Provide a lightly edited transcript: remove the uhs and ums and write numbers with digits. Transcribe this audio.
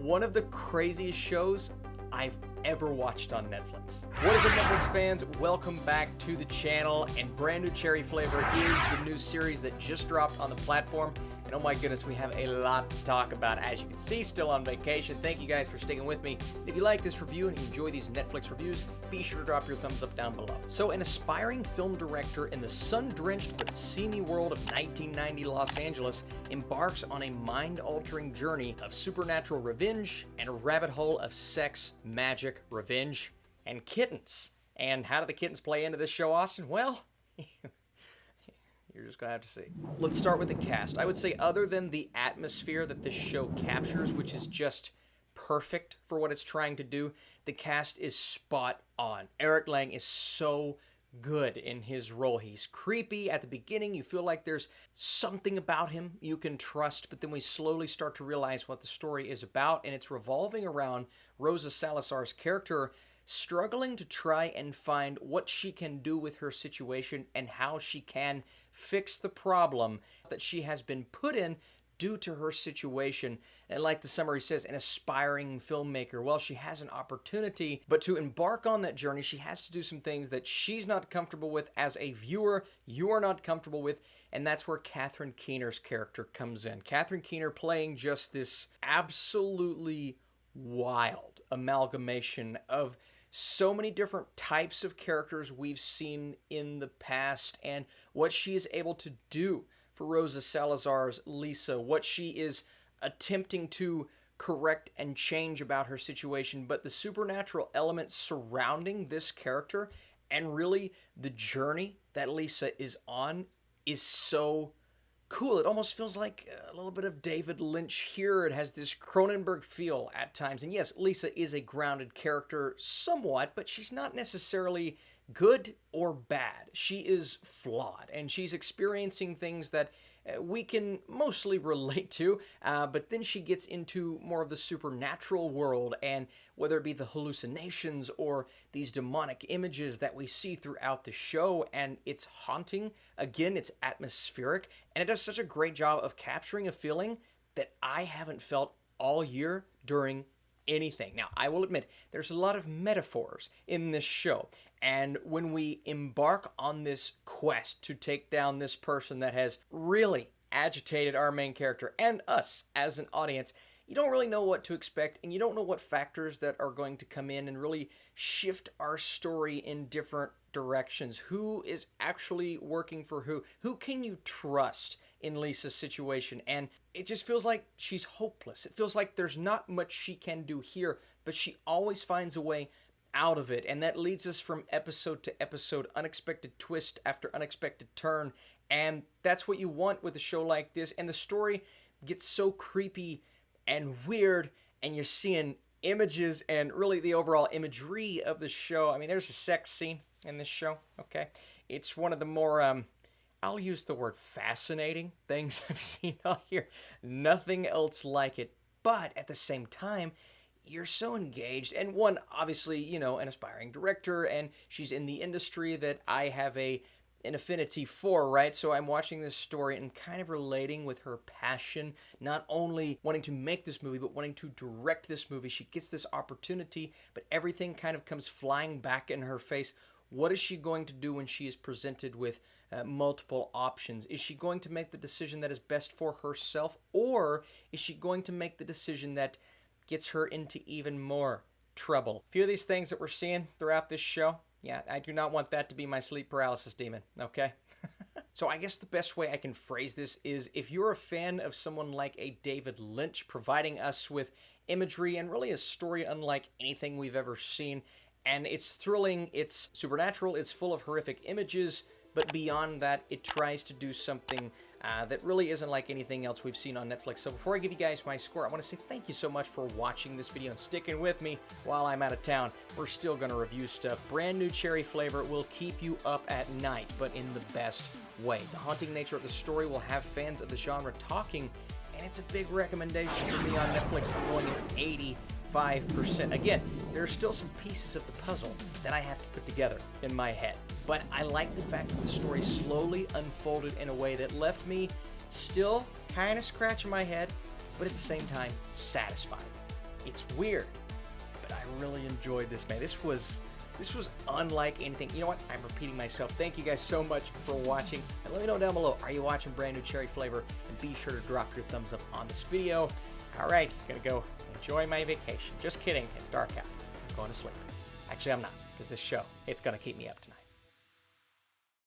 one of the craziest shows I've ever watched on Netflix. What is up, Netflix fans? Welcome back to the channel, and Brand New Cherry Flavor is the new series that just dropped on the platform. And oh my goodness, we have a lot to talk about. As you can see, still on vacation. Thank you guys for sticking with me. If you like this review and you enjoy these Netflix reviews, be sure to drop your thumbs up down below. So an aspiring film director in the sun-drenched but seamy world of 1990 Los Angeles embarks on a mind-altering journey of supernatural revenge and a rabbit hole of sex, magic, revenge, and kittens. And how do the kittens play into this show, Austin? Well, you're just gonna have to see. Let's start with the cast. I would say, other than the atmosphere that this show captures, which is just perfect for what it's trying to do, the cast is spot on. Eric Lang is so good in his role. He's creepy at the beginning. You feel like there's something about him you can trust, but then we slowly start to realize what the story is about, and it's revolving around Rosa Salazar's character struggling to try and find what she can do with her situation and how she can fix the problem that she has been put in due to her situation. And like the summary says, an aspiring filmmaker. Well, she has an opportunity, but to embark on that journey, she has to do some things that she's not comfortable with as a viewer, you're not comfortable with, and that's where Catherine Keener's character comes in. Catherine Keener playing just this absolutely wild amalgamation of so many different types of characters we've seen in the past, and what she is able to do for Rosa Salazar's Lisa, what she is attempting to correct and change about her situation, but the supernatural elements surrounding this character and really the journey that Lisa is on is so cool. It almost feels like a little bit of David Lynch here. It has this Cronenberg feel at times. And yes, Lisa is a grounded character somewhat, but she's not necessarily good or bad. She is flawed, and she's experiencing things that we can mostly relate to, but then she gets into more of the supernatural world, and whether it be the hallucinations or these demonic images that we see throughout the show, and it's haunting. Again, it's atmospheric, and it does such a great job of capturing a feeling that I haven't felt all year during anything. Now, I will admit, there's a lot of metaphors in this show, and when we embark on this quest to take down this person that has really agitated our main character and us as an audience, you don't really know what to expect, and you don't know what factors that are going to come in and really shift our story in different directions. Who is actually working for who? Who can you trust in Lisa's situation? And it just feels like she's hopeless. It feels like there's not much she can do here, but she always finds a way out of it. And that leads us from episode to episode, unexpected twist after unexpected turn. And that's what you want with a show like this. And the story gets so creepy and weird, and you're seeing images and really the overall imagery of the show. I mean, there's a sex scene in this show, okay? It's one of the more, I'll use the word fascinating things I've seen all year. Nothing else like it. But at the same time, you're so engaged. And one, obviously, you know, an aspiring director, and she's in the industry that I have an affinity for, right? So I'm watching this story and kind of relating with her passion, not only wanting to make this movie, but wanting to direct this movie. She gets this opportunity, but everything kind of comes flying back in her face. What is she going to do when she is presented with multiple options? Is she going to make the decision that is best for herself, or is she going to make the decision that gets her into even more trouble? A few of these things that we're seeing throughout this show, yeah, I do not want that to be my sleep paralysis demon, okay? So I guess the best way I can phrase this is, if you're a fan of someone like a David Lynch providing us with imagery and really a story unlike anything we've ever seen, and it's thrilling, it's supernatural, it's full of horrific images, but beyond that, it tries to do something that really isn't like anything else we've seen on Netflix. So before I give you guys my score, I want to say thank you so much for watching this video and sticking with me while I'm out of town. We're still going to review stuff. Brand New Cherry Flavor will keep you up at night, but in the best way. The haunting nature of the story will have fans of the genre talking, and it's a big recommendation for me on Netflix. I'm going at 85%. Again, there are still some pieces of the puzzle that I have to put together in my head. But I like the fact that the story slowly unfolded in a way that left me still kind of scratching my head, but at the same time satisfied. It's weird, but I really enjoyed this, man. This was unlike anything. You know what? I'm repeating myself. Thank you guys so much for watching. And let me know down below, are you watching brand new cherry flavor? And be sure to drop your thumbs up on this video. All right, gonna go enjoy my vacation. Just kidding, it's dark out. I'm going to sleep. Actually, I'm not, because this show, it's gonna keep me up tonight.